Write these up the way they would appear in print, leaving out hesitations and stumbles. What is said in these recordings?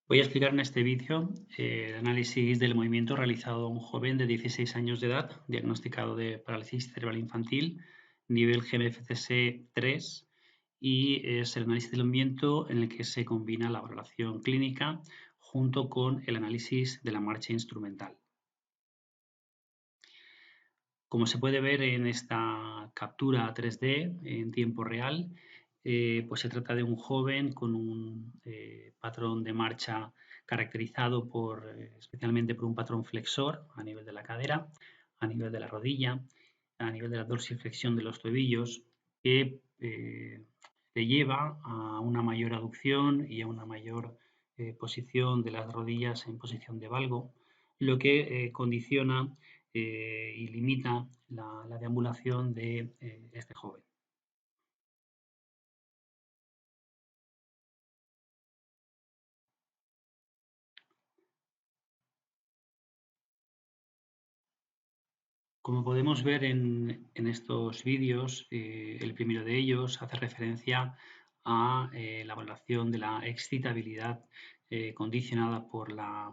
Voy a explicar en este vídeo el análisis del movimiento realizado a un joven de 16 años de edad, diagnosticado de parálisis cerebral infantil, nivel GMFCC 3, y es el análisis del movimiento en el que se combina la valoración clínica junto con el análisis de la marcha instrumental. Como se puede ver en esta captura 3D en tiempo real, pues se trata de un joven con un patrón de marcha caracterizado especialmente por un patrón flexor a nivel de la cadera, a nivel de la rodilla, a nivel de la dorsiflexión de los tobillos, que le lleva a una mayor aducción y a una mayor posición de las rodillas en posición de valgo, lo que condiciona y limita la deambulación de este joven. Como podemos ver en estos vídeos, el primero de ellos hace referencia a la valoración de la excitabilidad condicionada por la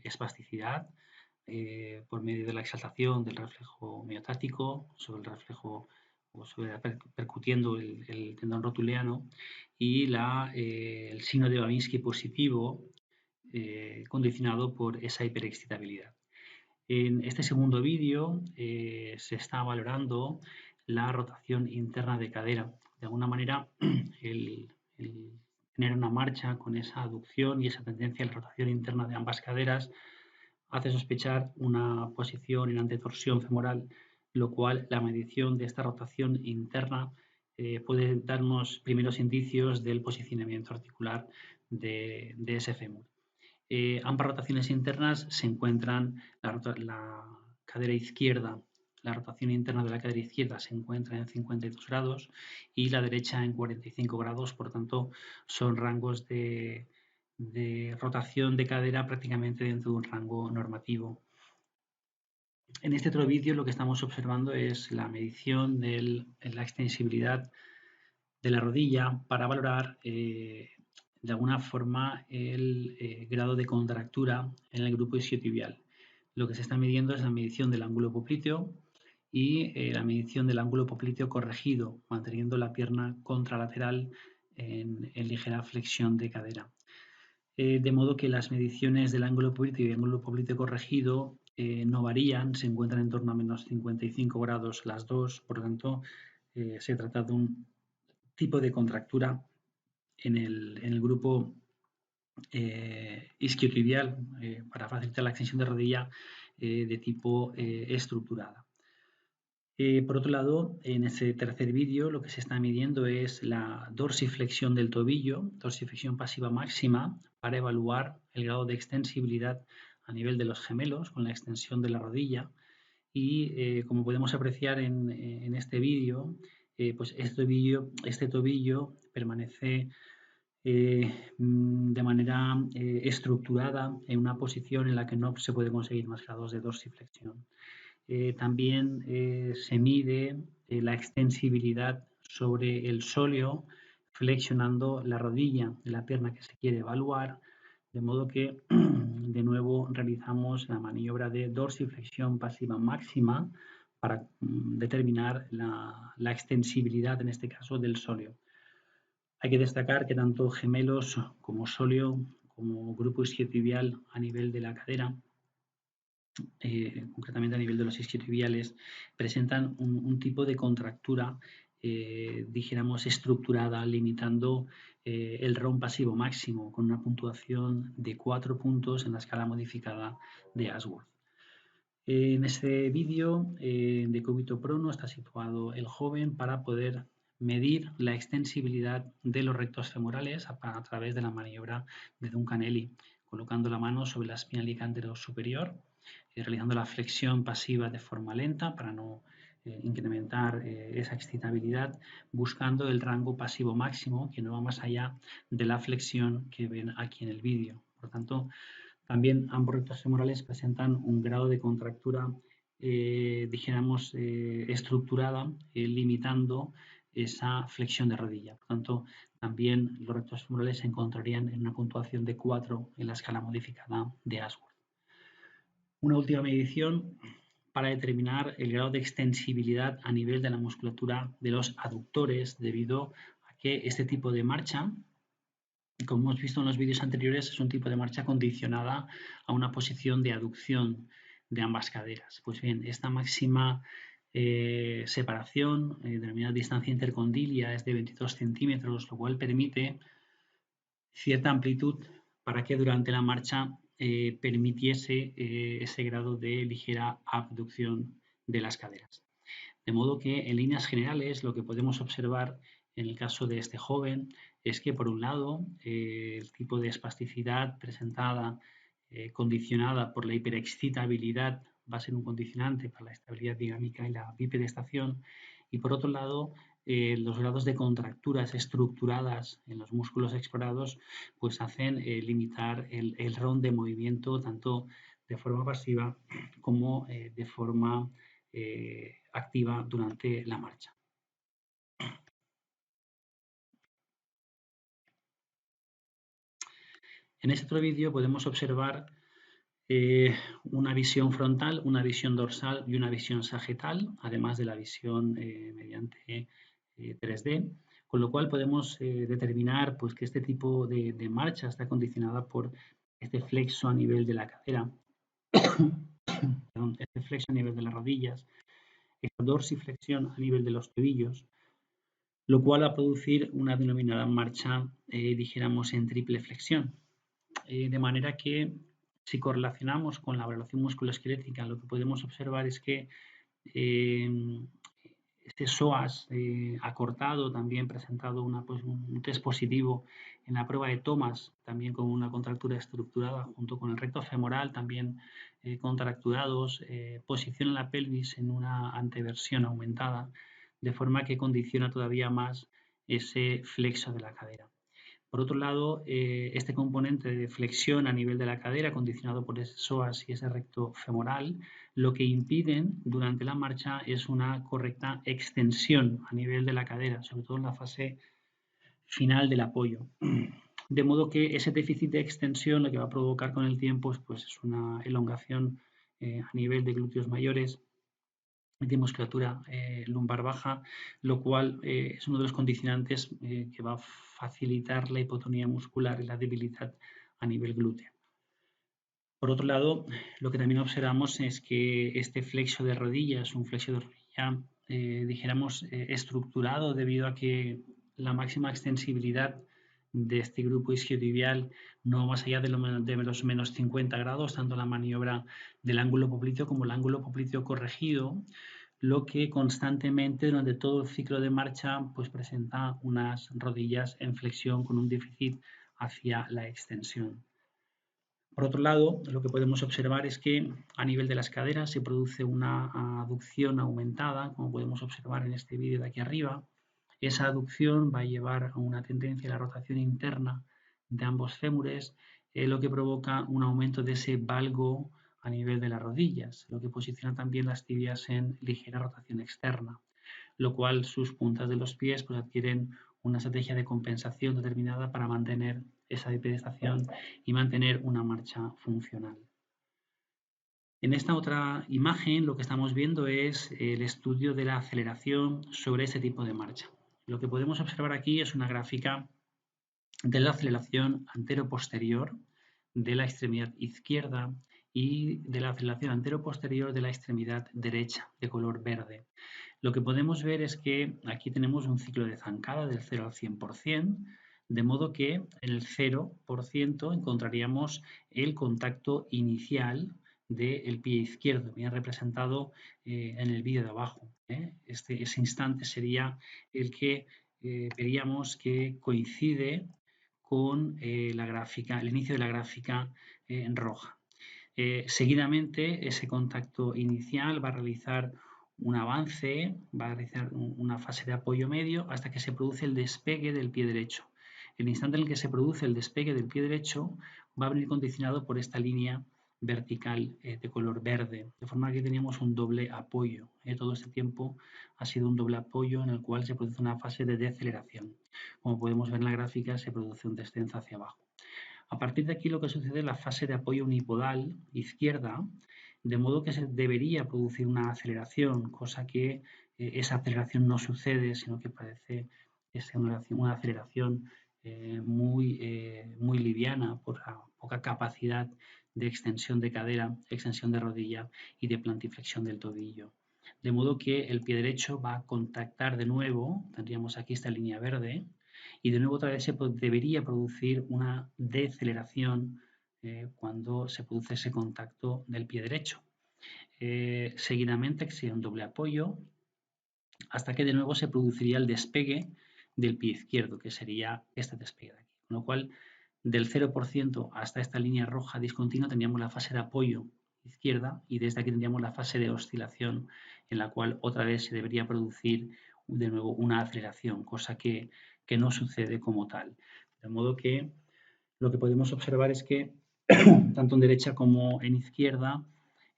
espasticidad por medio de la exaltación del reflejo miotático sobre el reflejo o percutiendo el tendón rotuliano y el signo de Babinski positivo condicionado por esa hiperexcitabilidad. En este segundo vídeo se está valorando la rotación interna de cadera. De alguna manera, el tener una marcha con esa aducción y esa tendencia a la rotación interna de ambas caderas hace sospechar una posición en antetorsión femoral, lo cual la medición de esta rotación interna puede darnos primeros indicios del posicionamiento articular de ese fémur. Ambas rotaciones internas se encuentran, la cadera izquierda, la rotación interna de la cadera izquierda se encuentra en 52 grados y la derecha en 45 grados, por tanto son rangos de rotación de cadera prácticamente dentro de un rango normativo. En este otro vídeo lo que estamos observando es la medición de la extensibilidad de la rodilla para valorar de alguna forma el grado de contractura en el grupo isquiotibial. Lo que se está midiendo es la medición del ángulo popliteo y la medición del ángulo popliteo corregido, manteniendo la pierna contralateral en ligera flexión de cadera. De modo que las mediciones del ángulo popliteo y ángulo popliteo corregido no varían, se encuentran en torno a menos 55 grados las dos, por lo tanto se trata de un tipo de contractura en el grupo isquiotibial para facilitar la extensión de rodilla de tipo estructurada. Por otro lado, en ese tercer vídeo lo que se está midiendo es la dorsiflexión del tobillo, dorsiflexión pasiva máxima, para evaluar el grado de extensibilidad a nivel de los gemelos con la extensión de la rodilla. Y como podemos apreciar en este vídeo, pues este tobillo permanece de manera estructurada en una posición en la que no se puede conseguir más grados de dorsiflexión. También se mide la extensibilidad sobre el sóleo flexionando la rodilla de la pierna que se quiere evaluar, de modo que de nuevo realizamos la maniobra de dorsiflexión pasiva máxima para determinar la extensibilidad, en este caso, del sóleo. Hay que destacar que tanto gemelos como sóleo, como grupo isquiotibial a nivel de la cadera, concretamente a nivel de los isquiotibiales, presentan un tipo de contractura, dijéramos, estructurada, limitando el ROM pasivo máximo con una puntuación de 4 puntos en la escala modificada de Ashworth. En este vídeo de cúbito prono está situado el joven para poder medir la extensibilidad de los rectos femorales a través de la maniobra de Duncanelli, colocando la mano sobre la espina licánter superior, realizando la flexión pasiva de forma lenta para no incrementar esa excitabilidad, buscando el rango pasivo máximo que no va más allá de la flexión que ven aquí en el vídeo. Por tanto, también ambos rectos femorales presentan un grado de contractura, dijéramos, estructurada, limitando esa flexión de rodilla. Por tanto, también los rectos femorales se encontrarían en una puntuación de 4 en la escala modificada de Ashworth. Una última medición para determinar el grado de extensibilidad a nivel de la musculatura de los aductores, debido a que este tipo de marcha, como hemos visto en los vídeos anteriores, es un tipo de marcha condicionada a una posición de aducción de ambas caderas. Pues bien, esta máxima separación, denominada distancia intercondilia, es de 22 centímetros, lo cual permite cierta amplitud para que durante la marcha permitiese ese grado de ligera abducción de las caderas. De modo que, en líneas generales, lo que podemos observar en el caso de este joven es que, por un lado, el tipo de espasticidad presentada, condicionada por la hiperexcitabilidad, va a ser un condicionante para la estabilidad dinámica y la bipedestación, y por otro lado, los grados de contracturas estructuradas en los músculos explorados pues hacen limitar el ron de movimiento tanto de forma pasiva como de forma activa durante la marcha. En este otro vídeo podemos observar una visión frontal, una visión dorsal y una visión sagital, además de la visión mediante 3D, con lo cual podemos determinar pues, que este tipo de marcha está condicionada por este flexo a nivel de la cadera, este flexo a nivel de las rodillas, esta dorsiflexión a nivel de los tobillos, lo cual va a producir una denominada marcha, dijéramos, en triple flexión. De manera que, si correlacionamos con la evaluación musculoesquelética, lo que podemos observar es que este psoas acortado, también presentado un test positivo en la prueba de Thomas, también con una contractura estructurada junto con el recto femoral, también contracturados, posiciona la pelvis en una anteversión aumentada, de forma que condiciona todavía más ese flexo de la cadera. Por otro lado, este componente de flexión a nivel de la cadera, condicionado por ese psoas y ese recto femoral, lo que impiden durante la marcha es una correcta extensión a nivel de la cadera, sobre todo en la fase final del apoyo. De modo que ese déficit de extensión lo que va a provocar con el tiempo pues, es una elongación a nivel de glúteos mayores, de musculatura lumbar baja, lo cual es uno de los condicionantes que va a facilitar la hipotonía muscular y la debilidad a nivel glúteo. Por otro lado, lo que también observamos es que este flexo de rodilla es un flexo de rodilla, dijéramos, estructurado debido a que la máxima extensibilidad de este grupo isquiotibial no más allá de los menos 50 grados, tanto la maniobra del ángulo popliteo como el ángulo popliteo corregido, lo que constantemente durante todo el ciclo de marcha pues presenta unas rodillas en flexión con un déficit hacia la extensión. Por otro lado, lo que podemos observar es que a nivel de las caderas se produce una aducción aumentada, como podemos observar en este vídeo de aquí arriba. Esa aducción va a llevar a una tendencia a la rotación interna de ambos fémures, lo que provoca un aumento de ese valgo a nivel de las rodillas, lo que posiciona también las tibias en ligera rotación externa, lo cual sus puntas de los pies pues, adquieren una estrategia de compensación determinada para mantener esa bipedestación y mantener una marcha funcional. En esta otra imagen lo que estamos viendo es el estudio de la aceleración sobre este tipo de marcha. Lo que podemos observar aquí es una gráfica de la aceleración antero-posterior de la extremidad izquierda y de la aceleración antero-posterior de la extremidad derecha, de color verde. Lo que podemos ver es que aquí tenemos un ciclo de zancada del 0 al 100%, de modo que en el 0% encontraríamos el contacto inicial del pie izquierdo, bien representado en el vídeo de abajo. Ese instante sería el que veríamos que coincide con el inicio de la gráfica en roja. Seguidamente, ese contacto inicial va a realizar un avance, va a realizar una fase de apoyo medio hasta que se produce el despegue del pie derecho. El instante en el que se produce el despegue del pie derecho va a venir condicionado por esta línea vertical de color verde, de forma que teníamos un doble apoyo. Todo este tiempo ha sido un doble apoyo en el cual se produce una fase de deceleración. Como podemos ver en la gráfica, se produce un descenso hacia abajo. A partir de aquí lo que sucede es la fase de apoyo unipodal izquierda, de modo que se debería producir una aceleración, cosa que esa aceleración no sucede, sino que parece una aceleración muy liviana por la poca capacidad de extensión de cadera, extensión de rodilla y de plantiflexión del tobillo. De modo que el pie derecho va a contactar de nuevo, tendríamos aquí esta línea verde, y de nuevo otra vez se debería producir una deceleración cuando se produce ese contacto del pie derecho. Seguidamente existe un doble apoyo hasta que de nuevo se produciría el despegue del pie izquierdo, que sería este despegue de aquí. Con lo cual, del 0% hasta esta línea roja discontinua tendríamos la fase de apoyo izquierda y desde aquí tendríamos la fase de oscilación en la cual otra vez se debería producir de nuevo una aceleración, cosa que no sucede como tal. De modo que lo que podemos observar es que tanto en derecha como en izquierda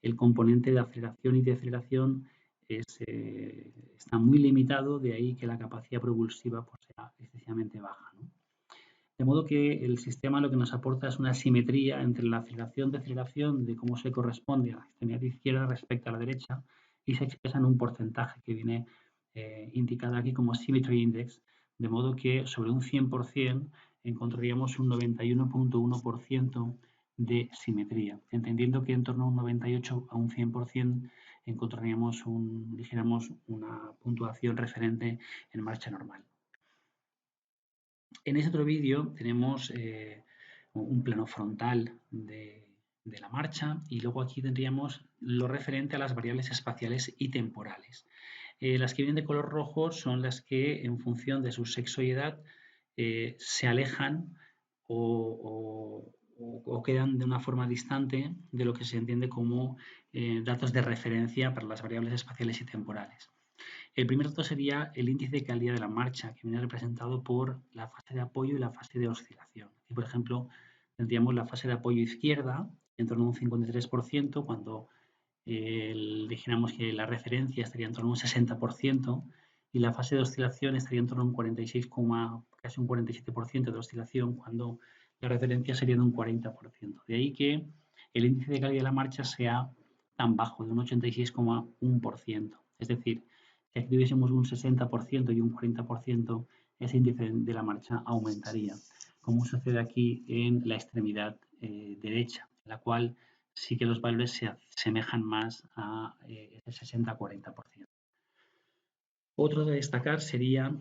el componente de aceleración y deceleración está muy limitado, de ahí que la capacidad propulsiva pues, sea excesivamente baja, ¿no? De modo que el sistema lo que nos aporta es una simetría entre la aceleración-deceleración de cómo se corresponde a la extremidad izquierda respecto a la derecha y se expresa en un porcentaje que viene indicado aquí como Symmetry Index, de modo que sobre un 100% encontraríamos un 91.1% de simetría, entendiendo que en torno a un 98 a un 100% encontraríamos dijéramos, una puntuación referente en marcha normal. En este otro vídeo tenemos un plano frontal de la marcha y luego aquí tendríamos lo referente a las variables espaciales y temporales. Las que vienen de color rojo son las que en función de su sexo y edad se alejan o quedan de una forma distante de lo que se entiende como datos de referencia para las variables espaciales y temporales. El primer dato sería el índice de calidad de la marcha, que viene representado por la fase de apoyo y la fase de oscilación. Aquí, por ejemplo, tendríamos la fase de apoyo izquierda en torno a un 53%, cuando dijéramos que la referencia estaría en torno a un 60%, y la fase de oscilación estaría en torno a un 46, casi un 47% de oscilación, cuando la referencia sería de un 40%. De ahí que el índice de calidad de la marcha sea tan bajo, de un 86,1%. Es decir, si aquí tuviésemos un 60% y un 40%, ese índice de la marcha aumentaría, como sucede aquí en la extremidad derecha, en la cual sí que los valores se asemejan más a ese 60-40%. Otro de destacar sería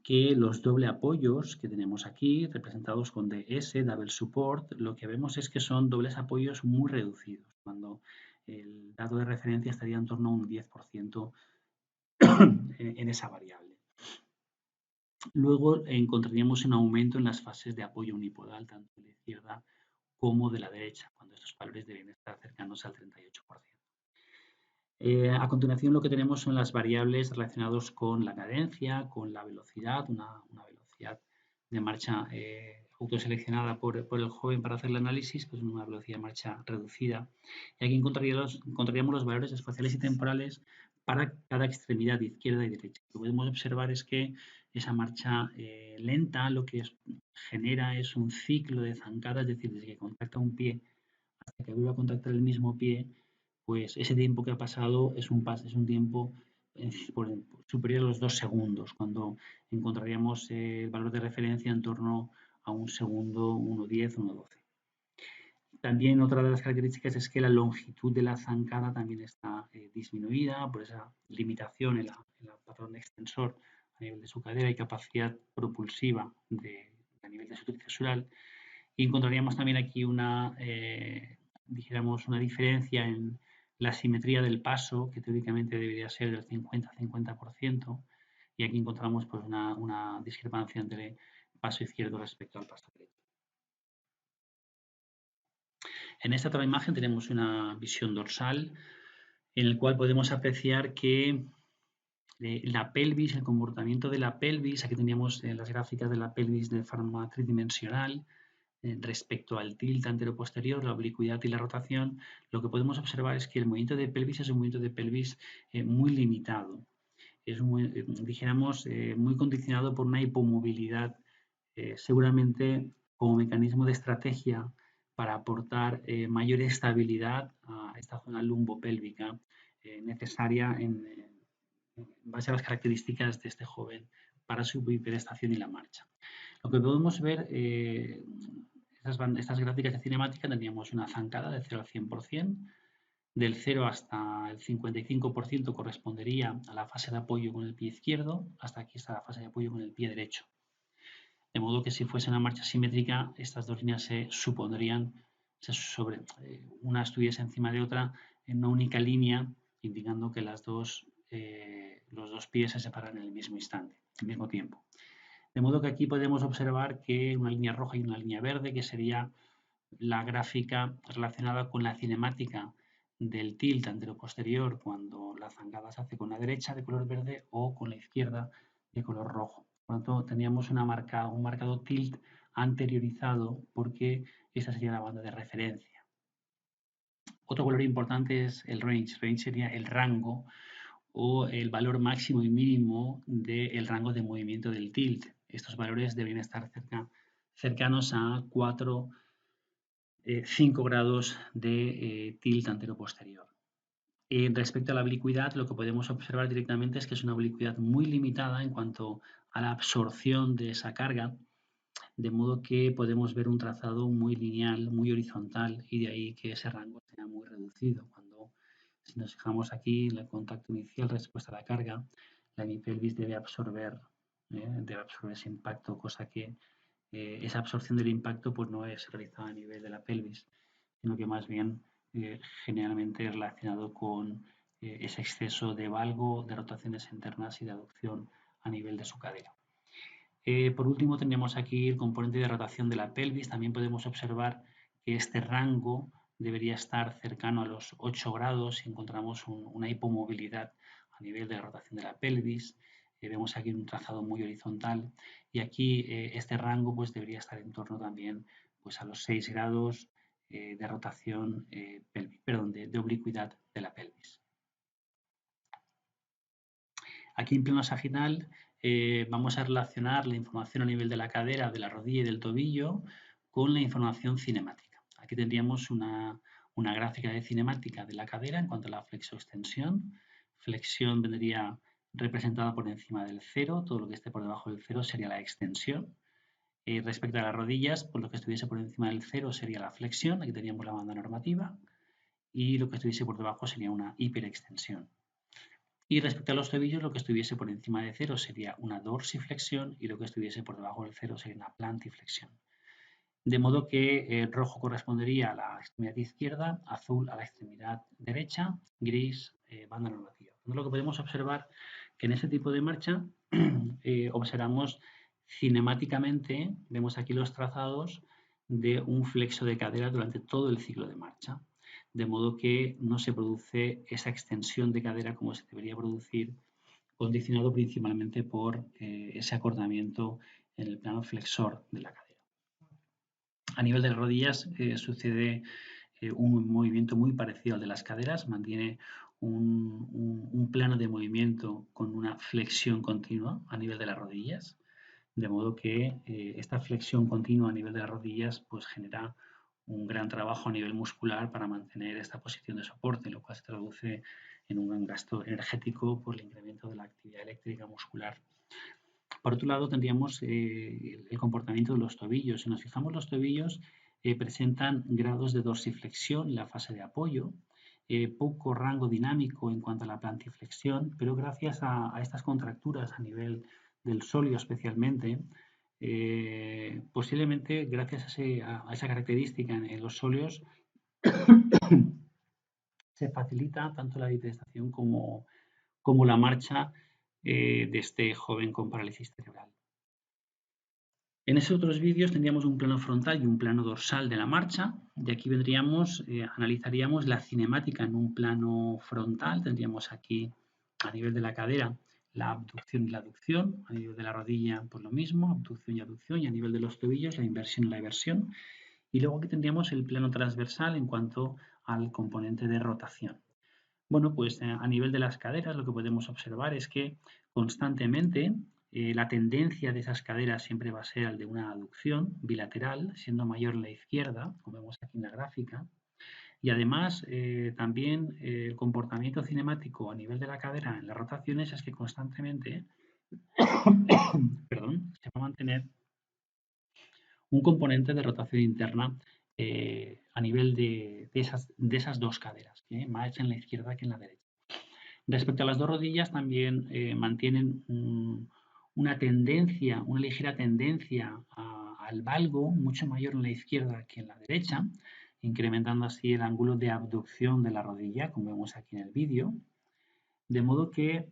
que los doble apoyos que tenemos aquí, representados con DS, Double Support, lo que vemos es que son dobles apoyos muy reducidos, cuando el dato de referencia estaría en torno a un 10% en esa variable. Luego encontraríamos un aumento en las fases de apoyo unipodal, tanto de la izquierda como de la derecha, cuando estos valores deben estar cercanos al 38%. A continuación lo que tenemos son las variables relacionadas con la cadencia, con la velocidad, una velocidad de marcha autoseleccionada por el joven para hacer el análisis, pues una velocidad de marcha reducida. Y aquí encontraríamos los valores espaciales y temporales para cada extremidad izquierda y derecha. Lo que podemos observar es que esa marcha lenta lo que genera es un ciclo de zancada, es decir, desde que contacta un pie hasta que vuelve a contactar el mismo pie, pues ese tiempo que ha pasado es un tiempo superior a los 2 segundos, cuando encontraríamos el valor de referencia en torno a un segundo, 1,10, 1,12. También otra de las características es que la longitud de la zancada también está disminuida por esa limitación en el patrón extensor a nivel de su cadera y capacidad propulsiva a nivel de su tricesural. Y encontraríamos también aquí dijéramos, una diferencia en la simetría del paso, que teóricamente debería ser del 50-50%, y aquí encontramos pues, una discrepancia entre paso izquierdo respecto al paso derecho. En esta otra imagen tenemos una visión dorsal en la cual podemos apreciar que la pelvis, el comportamiento de la pelvis, aquí teníamos las gráficas de la pelvis de forma tridimensional, respecto al tilt anteroposterior, la oblicuidad y la rotación, lo que podemos observar es que el movimiento de pelvis es un movimiento de pelvis muy limitado. Es muy, dijéramos, muy condicionado por una hipomovilidad, seguramente como mecanismo de estrategia para aportar mayor estabilidad a esta zona lumbopélvica necesaria en base a las características de este joven para su hiperestación y la marcha. Lo que podemos ver, estas gráficas de cinemática, teníamos una zancada de 0 al 100%, del 0 hasta el 55% correspondería a la fase de apoyo con el pie izquierdo, hasta aquí está la fase de apoyo con el pie derecho. De modo que si fuese una marcha simétrica, estas dos líneas se supondrían, una estuviese encima de otra en una única línea, indicando que los dos pies se separan en el mismo instante, al mismo tiempo. De modo que aquí podemos observar que una línea roja y una línea verde, que sería la gráfica relacionada con la cinemática del tilt anteroposterior cuando la zancada se hace con la derecha de color verde o con la izquierda de color rojo. Por lo tanto, teníamos un marcado tilt anteriorizado porque esta sería la banda de referencia. Otro valor importante es el range. Range sería el rango o el valor máximo y mínimo del rango de movimiento del tilt. Estos valores deberían estar cercanos a 5 grados de tilt anteroposterior. Respecto a la oblicuidad, lo que podemos observar directamente es que es una oblicuidad muy limitada en cuanto a la absorción de esa carga, de modo que podemos ver un trazado muy lineal, muy horizontal, y de ahí que ese rango sea muy reducido. Si nos fijamos aquí, el contacto inicial, respuesta a la carga, la hemipelvis debe absorber ese impacto, cosa que esa absorción del impacto pues, no es realizada a nivel de la pelvis, sino que más bien generalmente relacionado con ese exceso de valgo, de rotaciones internas y de aducción a nivel de su cadera. Por último, tendríamos aquí el componente de rotación de la pelvis. También podemos observar que este rango debería estar cercano a los 8 grados si encontramos una hipomovilidad a nivel de la rotación de la pelvis. Vemos aquí un trazado muy horizontal y aquí este rango pues, debería estar en torno también pues, a los 6 grados de rotación de oblicuidad de la pelvis. Aquí en plano sagital vamos a relacionar la información a nivel de la cadera, de la rodilla y del tobillo con la información cinemática. Aquí tendríamos una gráfica de cinemática de la cadera en cuanto a la flexoextensión. Flexión vendría representada por encima del 0, todo lo que esté por debajo del 0 sería la extensión. Respecto a las rodillas, pues lo que estuviese por encima del 0 sería la flexión, aquí teníamos la banda normativa, y lo que estuviese por debajo sería una hiperextensión. Y respecto a los tobillos, lo que estuviese por encima de 0 sería una dorsiflexión y lo que estuviese por debajo del 0 sería una plantiflexión. De modo que el rojo correspondería a la extremidad izquierda, azul a la extremidad derecha, gris, banda normativa. Entonces, lo que podemos observar que en este tipo de marcha observamos cinemáticamente, vemos aquí los trazados de un flexo de cadera durante todo el ciclo de marcha, de modo que no se produce esa extensión de cadera como se debería producir, condicionado principalmente por ese acortamiento en el plano flexor de la cadera. A nivel de rodillas sucede un movimiento muy parecido al de las caderas, mantiene un plano de movimiento con una flexión continua a nivel de las rodillas, de modo que esta flexión continua a nivel de las rodillas pues genera un gran trabajo a nivel muscular para mantener esta posición de soporte, lo cual se traduce en un gran gasto energético por el incremento de la actividad eléctrica muscular. Por otro lado, tendríamos el comportamiento de los tobillos. Si nos fijamos, los tobillos presentan grados de dorsiflexión en la fase de apoyo, poco rango dinámico en cuanto a la plantiflexión, pero gracias a estas contracturas a nivel del sóleo especialmente, posiblemente gracias a esa característica en los sóleos se facilita tanto la hiperestación como la marcha de este joven con parálisis cerebral. En esos otros vídeos tendríamos un plano frontal y un plano dorsal de la marcha. De aquí analizaríamos la cinemática en un plano frontal. Tendríamos aquí, a nivel de la cadera, la abducción y la aducción. A nivel de la rodilla, pues lo mismo, abducción y aducción, y a nivel de los tobillos, la inversión y la eversión. Y luego aquí tendríamos el plano transversal en cuanto al componente de rotación. Bueno, pues a nivel de las caderas lo que podemos observar es que constantemente la tendencia de esas caderas siempre va a ser al de una aducción bilateral, siendo mayor la izquierda, como vemos aquí en la gráfica. Y además también el comportamiento cinemático a nivel de la cadera en las rotaciones es que constantemente perdón, se va a mantener un componente de rotación interna a nivel de esas dos caderas, más en la izquierda que en la derecha. Respecto a las dos rodillas, también mantienen una tendencia, una ligera tendencia al valgo mucho mayor en la izquierda que en la derecha, incrementando así el ángulo de abducción de la rodilla, como vemos aquí en el vídeo. De modo que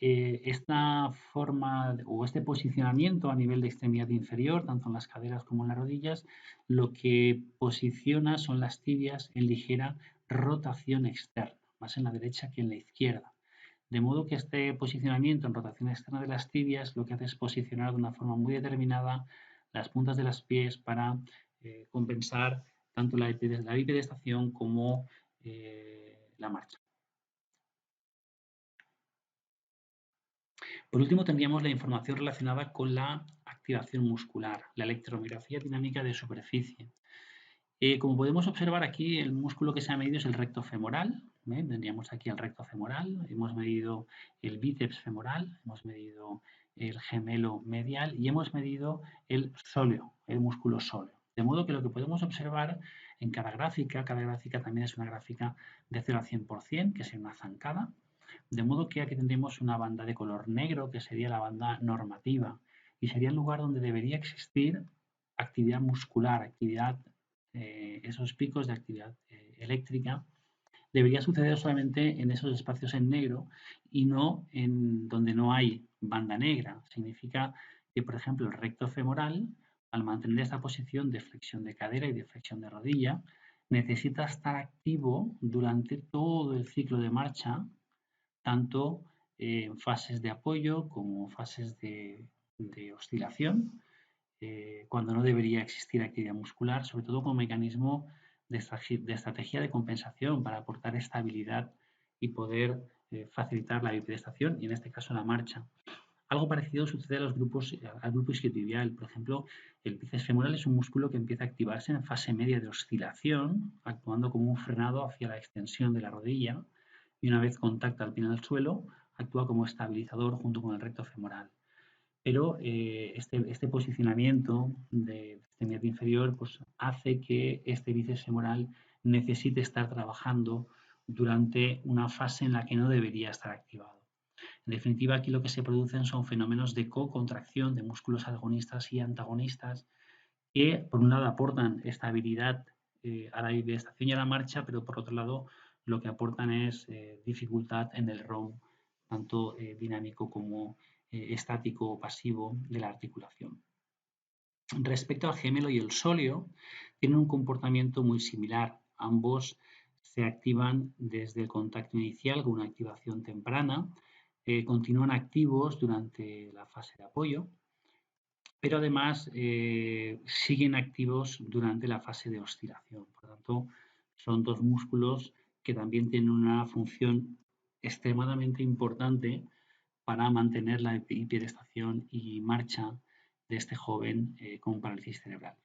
esta forma o este posicionamiento a nivel de extremidad inferior, tanto en las caderas como en las rodillas, lo que posiciona son las tibias en ligera rotación externa, más en la derecha que en la izquierda. De modo que este posicionamiento en rotación externa de las tibias lo que hace es posicionar de una forma muy determinada las puntas de los pies para compensar tanto la bipedestación como la marcha. Por último, tendríamos la información relacionada con la activación muscular, la electromiografía dinámica de superficie. Como podemos observar aquí, el músculo que se ha medido es el recto femoral. Tendríamos aquí el recto femoral, hemos medido el bíceps femoral, hemos medido el gemelo medial y hemos medido el sóleo, el músculo sóleo. De modo que lo que podemos observar en cada gráfica también es una gráfica de 0 a 100%, que es una zancada. De modo que aquí tendríamos una banda de color negro, que sería la banda normativa, y sería el lugar donde debería existir actividad muscular, esos picos de actividad eléctrica, debería suceder solamente en esos espacios en negro y no en donde no hay banda negra. Significa que, por ejemplo, el recto femoral, al mantener esta posición de flexión de cadera y de flexión de rodilla, necesita estar activo durante todo el ciclo de marcha, tanto en fases de apoyo como fases de oscilación, cuando no debería existir actividad muscular, sobre todo como mecanismo de estrategia de compensación para aportar estabilidad y poder facilitar la bipedestación y en este caso la marcha. Algo parecido sucede a al grupo isquiotibial. Por ejemplo, el bíceps femoral es un músculo que empieza a activarse en fase media de oscilación, actuando como un frenado hacia la extensión de la rodilla y una vez contacta al pie en el suelo, actúa como estabilizador junto con el recto femoral. Pero este posicionamiento de extremidad inferior pues, hace que este bíceps femoral necesite estar trabajando durante una fase en la que no debería estar activado. En definitiva, aquí lo que se producen son fenómenos de co-contracción de músculos agonistas y antagonistas que, por un lado, aportan estabilidad a la bipedestación y a la marcha, pero por otro lado, lo que aportan es dificultad en el ROM, tanto dinámico como estático o pasivo de la articulación. Respecto al gemelo y el sóleo, tienen un comportamiento muy similar. Ambos se activan desde el contacto inicial con una activación temprana, continúan activos durante la fase de apoyo, pero además siguen activos durante la fase de oscilación. Por lo tanto, son dos músculos que también tienen una función extremadamente importante para mantener la bipedestación y marcha de este joven con parálisis cerebral.